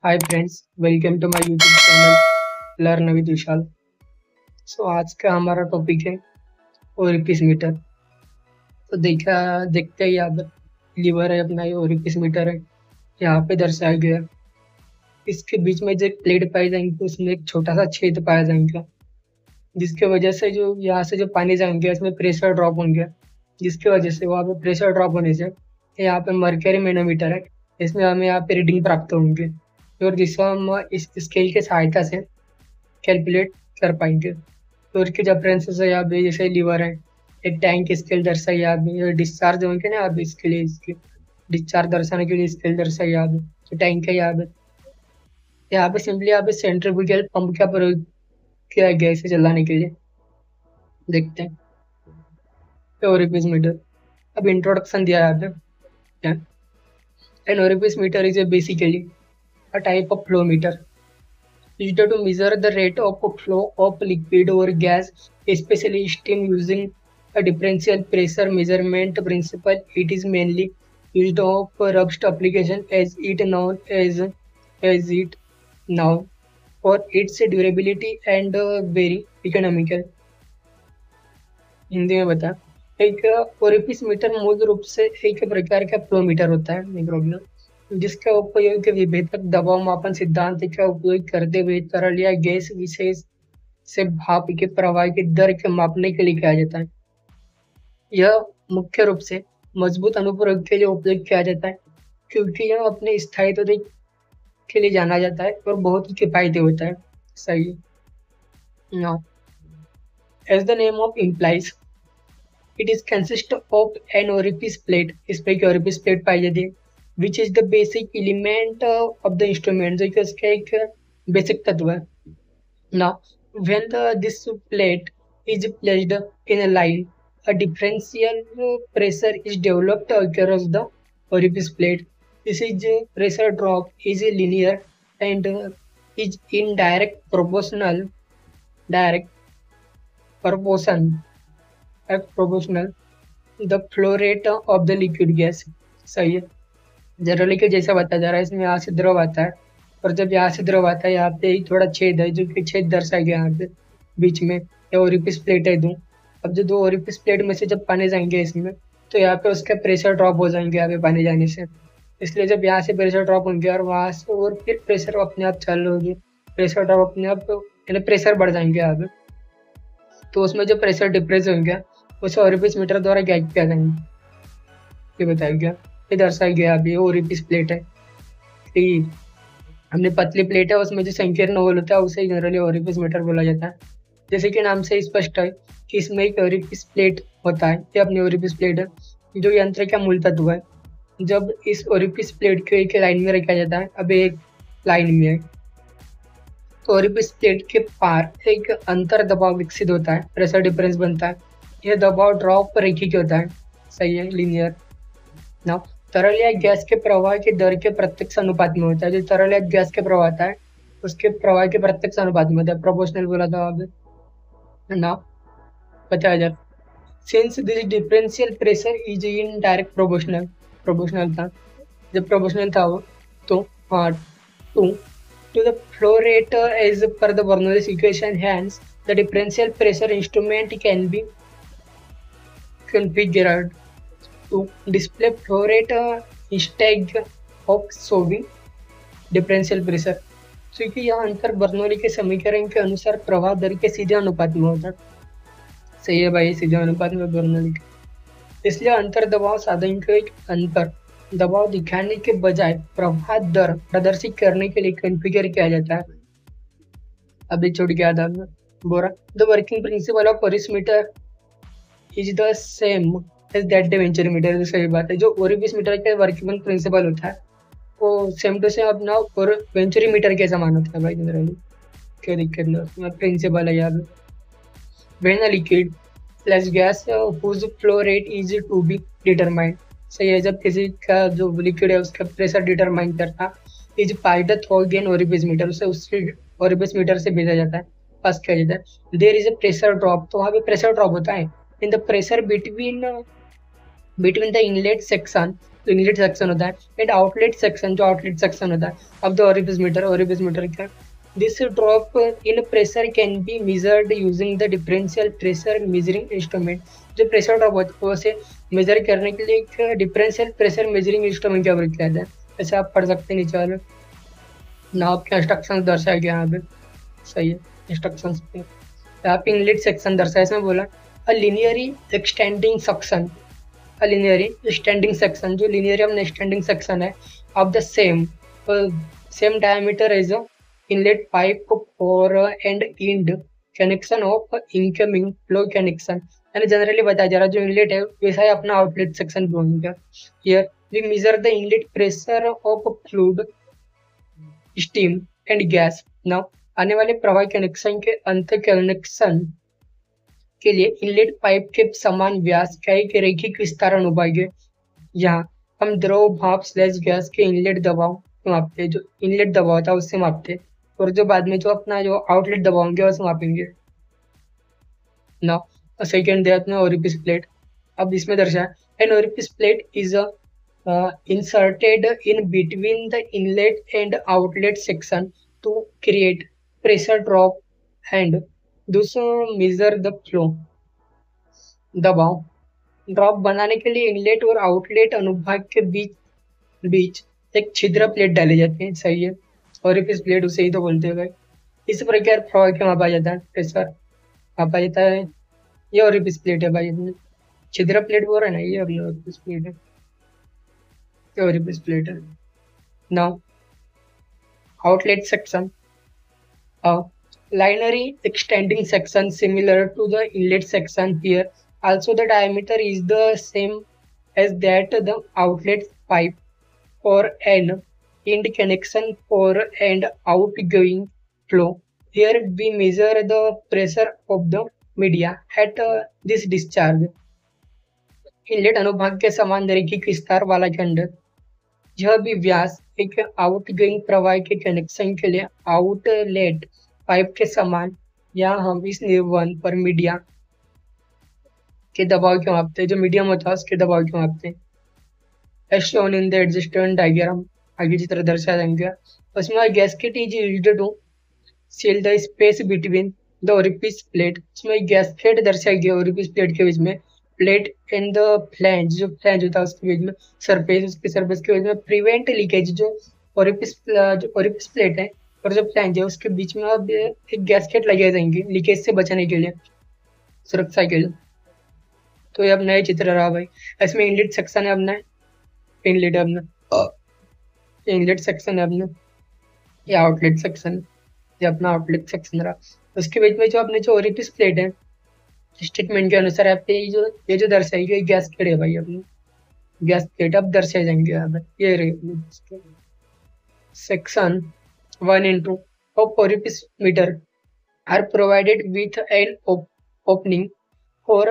Hi friends, welcome to my YouTube channel learn with Vishal. आज का हमारा टॉपिक है ओरिपिस मीटर। देखते ही आप लीवर है अपना, ये ओरिपिस मीटर है, यहाँ पे दर्शाया गया है। इसके बीच में जो एक प्लेट पाई जाएंगे उसमें एक छोटा सा छेद पाया जाएगा, जिसके वजह से जो यहाँ से जो पानी जाएंगे इसमें प्रेशर ड्रॉप होंगे, जिसकी वजह से वहाँ पे प्रेशर ड्रॉप होने से यहाँ पे मर्करी मैनोमीटर है, इसमें हमें यहाँ पे रीडिंग प्राप्त होंगे और जिसको हम इस स्केल की सहायता से कैलकुलेट कर पाएंगे। तो उसके जो रेफरेंसेस है यहाँ पे जैसे लीवर है, एक टैंक स्केल दर्शाई यहाँ पे, डिस्चार्ज होंगे ना यहाँ पे, इसके लिए इसके डिस्चार्ज दर्शाने के लिए स्केल दर्शाई यहाँ पे, तो टैंक है यहाँ पे सिंपली यहाँ पे सेंट्रीफ्यूगल पंप का प्रयोग किया गया इसे चलाने के लिए। देखते हैं ओरिफिस मीटर। अब इंट्रोडक्शन दिया यहाँ पे। An orifice meter is basically a type of flow meter used to measure the rate of flow of liquid or gas, especially steam, using a differential pressure measurement principle. It is mainly used of rust application as it now for its durability and very economical। Hindi में बता। एक orifice meter मूल रूप से एक प्रकार का flow meter होता है, नहीं प्रॉब्लम, जिसका उपयोग विभेदक दबाव मापन सिद्धांत का उपयोग करते हुए तरल या गैस विशेष से भाप के प्रवाह की दर के मापने के लिए किया जाता है। यह मुख्य रूप से मजबूत अनुप्रयोग के लिए उपयोग किया जाता है, क्योंकि यह अपने स्थायित्व के लिए जाना जाता है और बहुत ही किफायती होता है। सही है। As the name of implies, it is consist of an orifice plate, इसमें एक orifice plate पाई जाती है, which is the basic element of the instrument, जो कि उसका एक बेसिक तत्व है। Now, when this plate is placed in a line, a differential pressure is developed across the orifice plate. This is pressure drop is linear and is in direct proportion the flow rate of the liquid gas। सही है। Generally के जैसा बताया जा रहा है, इसमें यहाँ से द्रव आता है और जब यहाँ से द्रव आता है यहाँ पे ही थोड़ा छेद है, जो कि छेद दर्शाया गया यहाँ पे बीच में, ये ओरिफिस प्लेट है दो। अब जो दो ओरिफिस प्लेट में से जब पानी जाएंगे इसमें, तो यहाँ पे उसका प्रेशर ड्रॉप हो जाएंगे यहाँ पे पानी जाने से, इसलिए जब यहाँ से प्रेशर ड्रॉप होंगे और वहाँ से और फिर प्रेशर अपने आप चालू होगी, प्रेशर ड्रॉप अपने आप यानी प्रेशर बढ़ जाएंगे यहाँ पे, तो उसमें जो प्रेशर डिफरेंस होंगे उसे ओरिफिस मीटर द्वारा गैज किया जाएंगे। ये बताया गया, ये दर्शाया गया। अभी ओरिफिस प्लेट है, हमने पतली प्लेट है, उसमें जो संकीर्ण होल होता है उसे जनरली ओरिफिस मीटर बोला जाता है। जैसे कि नाम से स्पष्ट है कि इसमें एक ओरिफिस प्लेट होता है, ये अपनी ओरिफिस प्लेट है जो यंत्र का मूल तत्व है। जब इस ओरिफिस प्लेट को एक लाइन में रखा जाता है, अब एक लाइन में है, तो ओरिफिस प्लेट के पार एक अंतर दबाव विकसित होता है, प्रेशर डिफरेंस बनता है। यह दबाव ड्रॉप रैखिक होता है। सही है, लीनियर। ना तरल या गैस के प्रवाह की दर के प्रत्यक्ष अनुपात में होता है। जो तरल या गैस के प्रवाह आता है उसके प्रवाह के प्रत्यक्ष अनुपात में होता है। प्रोपोर्शनल बोला था आपने ना, बताया जाए। Since this differential pressure is in direct proportional था, जब प्रोपोर्शनल था वो, तो हाँ to the flow rate as per the Bernoulli's equation, hence the differential pressure instrument can be configured to display flow rate instead of showing differential pressure। क्योंकि यह अंतर Bernoulli के समीकरण के अनुसार प्रवाह दर के सीधे अनुपात में होता है। सही है भाई, सीधे अनुपात में बर्नौली के, इसलिए अंतर दबाव साधन को एक अंतर दबाव दिखाने के बजाय प्रवाह दर प्रदर्शित करने के लिए कॉन्फ़िगर किया जाता है। अभी छूट गया था बोरा। The working principle of orifice meter is the same as that the venturi meter. सही बात है, जो ओरिफिस मीटर का वर्किंग प्रिंसिपल होता है वो सेम टू सेम अपना और वेंचुरी मीटर के समान होता है भाई। जनरली क्या दिक्कत नहीं, प्रिंसिपल है यार। When a liquid plus gas whose flow rate is to be determined. सही है, जब किसी का जो लिक्विड है उसका प्रेशर डिटरमाइन करता is piped through again orifice meter, उसे उसके ओरिफिस मीटर से भेजा जाता है, पास किया जाता है। There is a pressure drop, तो वहाँ पे प्रेशर ड्रॉप होता है in the pressure between the inlet section inlet section होता है, एंड आउटलेट सेक्शन जो आउटलेट सेक्शन होता है ऑफ द ओरिफिस मीटर का। This drop in pressure can be measured using the differential pressure measuring instrument. जो pressure drop होता है उसे मेजर करने के लिए एक डिफरेंशियल प्रेशर मेजरिंग इंस्ट्रूमेंट का प्रयोग किया जाता है। ऐसे आप पढ़ सकते हैं नीचे वाले ना, आपके इंस्ट्रक्शन दर्शाया गया यहाँ पे। सही है, इंस्ट्रक्शंस पे यहाँ पे इनलेट सेक्शन दर्शाया, इसमें बोला a linearly extending section, a linearly extending section, जो लिनियरी अपना एक्सटेंडिंग सेक्शन है of the same diameter as a inlet pipe for end end connection of incoming flow connection. यानी जनरली बताया जा रहा है जो इनलेट है वैसा ही अपना आउटलेट सेक्शन भी होगा। Here we measure the inlet pressure of fluid, steam and gas. Now आने वाले प्रवाह कनेक्शन के अंत कनेक्शन के लिए इनलेट पाइप के समान व्यास का एक रैखिक विस्तार अनुभाग। यहाँ हम द्रव भाप स्लैश गैस के इनलेट दबाव मापते, जो इनलेट दबाव था उससे मापते, और जो बाद में जो अपना जो आउटलेट दबाव होंगे उससे मापेंगे। नाउ सेकेंड दिया अपने ओरिफिस प्लेट। अब इसमें दर्शाया an orifice plate is inserted in between the inlet and outlet section to create pressure drop and thus measure the flow। दबाव ड्रॉप बनाने के लिए इनलेट और आउटलेट अनुभाग के बीच बीच एक छिद्र प्लेट डाली जाती है। सही है, ओरिफिस प्लेट उसे ही तो बोलते हैं भाई। इस प्रकार प्रवाह क्यों मापा जाता है, प्रेशर मापा जाता है। ये ओरिफिस प्लेट है भाई, छिद्र प्लेट बोल रहे हैं ना, ये अपनी ओरिफिस प्लेट है, orifice plate। Now, outlet section, a linearly extending section similar to the inlet section. Here, also the diameter is the same as that the outlet pipe for an end connection for and outgoing flow. Here we measure the pressure of the media at this discharge। Inlet अनुभाग के समान रैखिक विस्तार वाला खंड, यह भी व्यास एक आउटगोइंग प्रवाह के कनेक्शन के लिए आउटलेट पाइप के समान। यहाँ हम इस निर्वहन पर मीडिया के दबाव क्यों मापते हैं, जो मीडियम होता है उसके दबाव क्यों मापते हैं। As shown in the adjustment diagram, आगे की तरह दर्शाया जाएंगे। उसमें gasket is used to seal the space between the orifice plate. उसमें गैस्केट दर्शाया गया ओरिफिस प्लेट के बीच में, प्लेट एंड द फ्लैंज, जो फ्लैंज होता है उसके बीच में, सरफेस उसके सरफेस के बीच में प्रिवेंट लीकेज। जो ओरिफिस प्लेट है और जो फ्लैंज है उसके बीच में अब एक गैस्केट लगाए जाएंगे लीकेज से बचाने के लिए, सुरक्षा के लिए। तो ये अब नया चित्र रहा भाई। इसमें इनलेट सेक्शन है अपना, इनलेट है अपना, इनलेट सेक्शन है अपना, ये आउटलेट सेक्शन, ये अपना आउटलेट सेक्शन रहा। उसके बीच में जो अपने जो ओरिफिस प्लेट है, स्टेटमेंट के अनुसार आपके ये जो दर्शाई गई गैस प्लेट है भाई, अपनी गैस प्लेट अब दर्शाए जाएंगे यहाँ पे। ये रही section 1 and 2 of orifice meter are provided with an opening for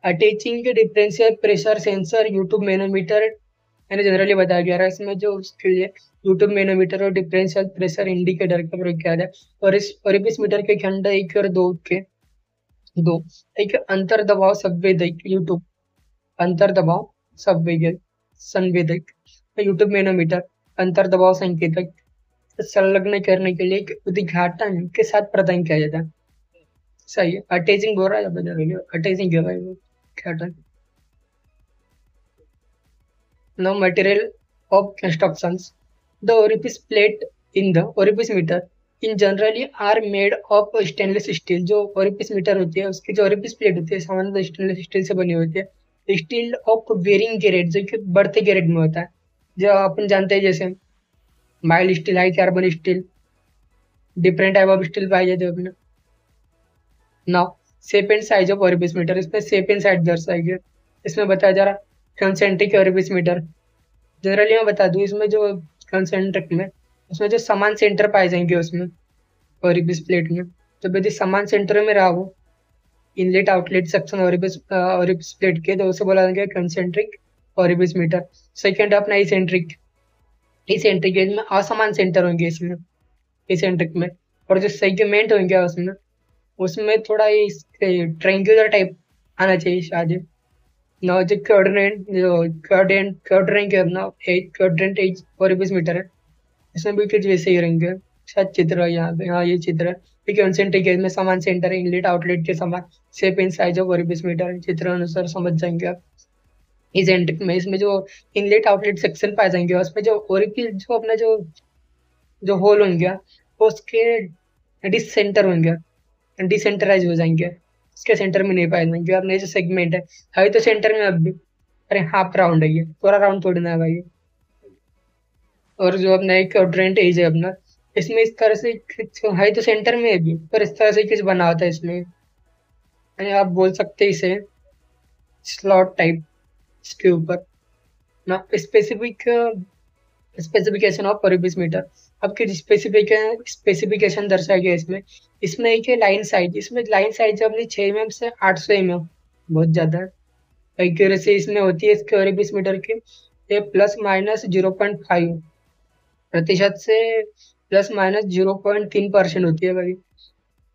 attaching differential pressure sensor U tube manometer, मैंने जनरली बताया गया है। इसमें जो उसके लिए यूट्यूब मैनोमीटर और डिफरेंशियल प्रेशर इंडिकेटर का प्रयोग किया जाए। और इस ओरिफिस मीटर के खंड 1 और 2 के एक अंतर दबाव संवेदक यूट्यूब, अंतर दबाव संवेदक यूट्यूब मैनोमीटर अंतर दबाव संकेतक संलग्न करने के लिए एक उद्घाटन के साथ प्रदान किया जाता है। सही है, अटैचिंग बोल रहा है, अटैचिंग क्या है उद्घाटन। Now material of constructions, the orifice plate in the orifice meter in generally are made of stainless steel। जो orifice meter होती है उसकी जो orifice plate होती है सामान्यतः स्टेनलेस स्टील से बनी होती है। स्टील ऑफ वेरिंग ग्रेड, जो कि बढ़ते ग्रेड में होता है, जो अपन जानते हैं जैसे mild steel, high carbon steel, different type of steel पाई जाते हैं अपने। Now shape and size of orifice meter, इसमें शेप एंड साइज दर्शाया गया। इसमें बताया जा रहा कंसेंट्रिक ओरिफिस मीटर, जनरली मैं बता दूं इसमें जो कंसेंट्रिक में उसमें जो समान सेंटर पाए जाएंगे उसमें ओरिफिस प्लेट में, जब यदि समान सेंटर में रहा वो inlet outlet section orifice plate के, तो उसे बोला जाएगा कंसेंट्रिक ओरिफिस मीटर। सेकेंड अपना इसेंट्रिक, इसेंट्रिक में असमान सेंटर होंगे इसमें इसेंट्रिक में, और जो सेगमेंट होंगे उसमें थोड़ा ट्रायंगुलर टाइप आना चाहिए शायद। नाउ जो क्वाड्रेंट है अपना क्वाड्रेंट एज और रुपीज मीटर है, इसमें भी कुछ वैसे ही रहेंगे। शायद चित्र है यहाँ पे, हाँ ये चित्र है। ठीक है, कॉन्सेंट्रिक है, इसमें समान सेंटर है, इनलेट आउटलेट के समान शेप इन साइज ऑफ और रुपीज मीटर है। चित्र अनुसार समझ जाएंगे आप। इसेंट्रिक में इसमें जो इनलेट आउटलेट सेक्शन पाए जाएंगे, उसमें जो ओरिफिस जो अपना जो जो होल होंगे वो उसके डिसेंटर होंगे, डिसेंटराइज हो जाएंगे, उसके सेंटर में नहीं पाए जाएंगे। अपने जो सेगमेंट है तो सेंटर में अब भी, अरे हाफ राउंड है, ये पूरा राउंड थोड़ी ना है भाई। और जो अपना एक क्वाड्रेंट एज है अपना, इसमें इस तरह से है तो सेंटर में है भी, पर इस तरह से कुछ बना होता है इसमें, यानी आप बोल सकते हैं इसे स्लॉट टाइप। इसके ऊपर ना स्पेसिफिक स्पेसिफिकेशन ऑफ पर मीटर, आपके स्पेसिफिकेशन दर्शाया गया है इसमें। इसमें एक है लाइन साइज, इसमें लाइन साइज अपनी 6 mm से 800 mm, बहुत ज्यादा है। एक्यूरेसी इसमें होती है इसके 20 मीटर की ये ±0.5% से ±0.3% होती है भाई।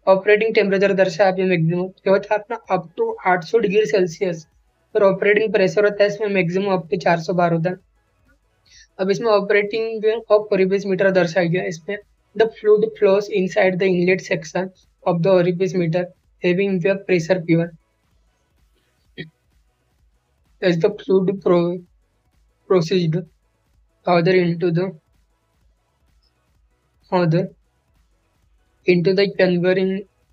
ऑपरेटिंग टेम्परेचर दर्शाया आप मैक्सिमम जो होता है अपना अप टू 800 डिग्री सेल्सियस, और ऑपरेटिंग प्रेशर होता है इसमें मैक्सिमम अप टू 400 बार होता है। अब इसमें ऑपरेटिंग ऑफ ओरिफिस मीटर दर्शाया गया है इसमें। The fluid flows inside the inlet section of the orifice metre having the pressure P1 as the fluid proceed further further into the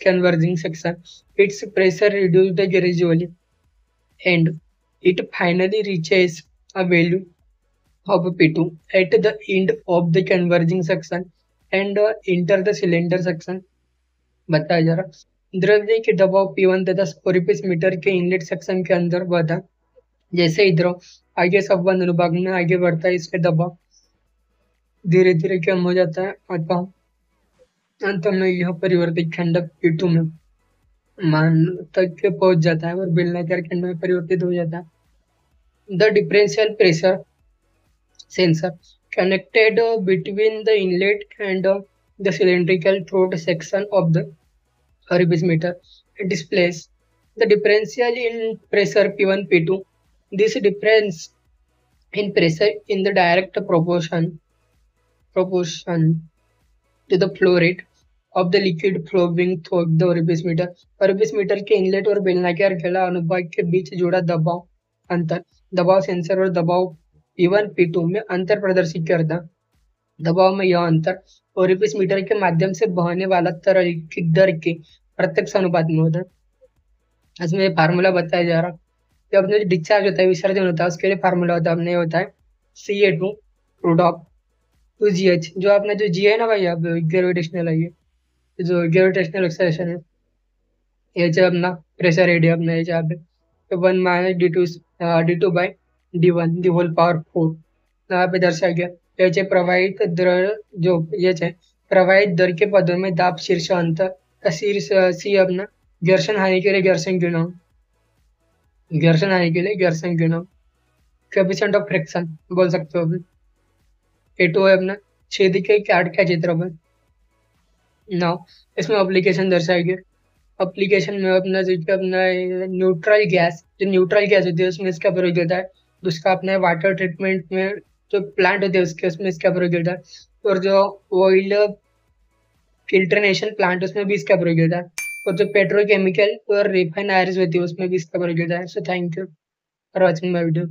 converging section. Its pressure reduced gradually and it finally reaches a value of P2 at the end of the converging section and enter the cylinder section। बताया जा रहा द्रव्य के दबाव P1 तथा orifice meter के inlet section के अंदर बढ़ा, जैसे ही द्रव आगे संबंध अनुभाग में आगे बढ़ता है इसके दबाव धीरे धीरे कम हो जाता है अतः अंत में यह परिवर्तित खंडक P2 में मान तक के पहुंच जाता है और बेलनाकार खंड में परिवर्तित हो जाता है। The differential pressure sensor connected between the inlet and the cylindrical throat section of the orifice meter displays the differential in pressure P1 P2. This difference in pressure in the direct proportion to the flow rate of the liquid flowing through the orifice meter। orifice meter के inlet और बेलनाकार फैला अनुभाग के बीच जुड़ा दबाव अंतर, दबाव सेंसर और दबाव P1 P2 में अंतर प्रदर्शित करता। दबाव में यह अंतर ओरिफिस मीटर के माध्यम से बहने वाला तरल की दर के प्रत्यक्ष अनुपात में होता है। इसमें फार्मूला बताया जा रहा, जब अपने डिस्चार्ज होता है, विसर्जन होता है, उसके लिए फार्मूला होता है अपने होता है Ca2 रूट ऑफ 2GH, जो अपना जो G है ना भाई, अब ग्रेविटेशनल है, ये जो ग्रेविटेशनल एक्सेलरेशन है, ये जो अपना प्रेशर हेड है अपना, ये जहाँ पे 1 minus D2/D1 the whole power 4 यहाँ पे दर्शाया गया। ये जो प्रवाहित दर जो ये है प्रवाहित दर के पदों में दाब शीर्ष अंतर का शीर्ष सी अपना घर्षण हानि के लिए घर्षण गुणांक, घर्षण हानि के लिए घर्षण गुणांक कोएफिशिएंट ऑफ फ्रिक्शन बोल सकते हो अभी। A2 है अपना छेद के काट का क्षेत्रफल। नाउ इसमें एप्लीकेशन दर्शाया गया। एप्लीकेशन में अपना जो अपना न्यूट्रल गैस होती है उसमें इसका प्रयोग होता है। दूसरा अपने वाटर ट्रीटमेंट में जो प्लांट होते हैं उसके उसमें इसका प्रयोग होता है। और जो ऑयल फिल्ट्रेशन प्लांट उसमें भी इसका प्रयोग होता है। और जो पेट्रोकेमिकल और रिफाइनरीज होती है उसमें भी इसका प्रयोग होता है। So thank you for watching my video.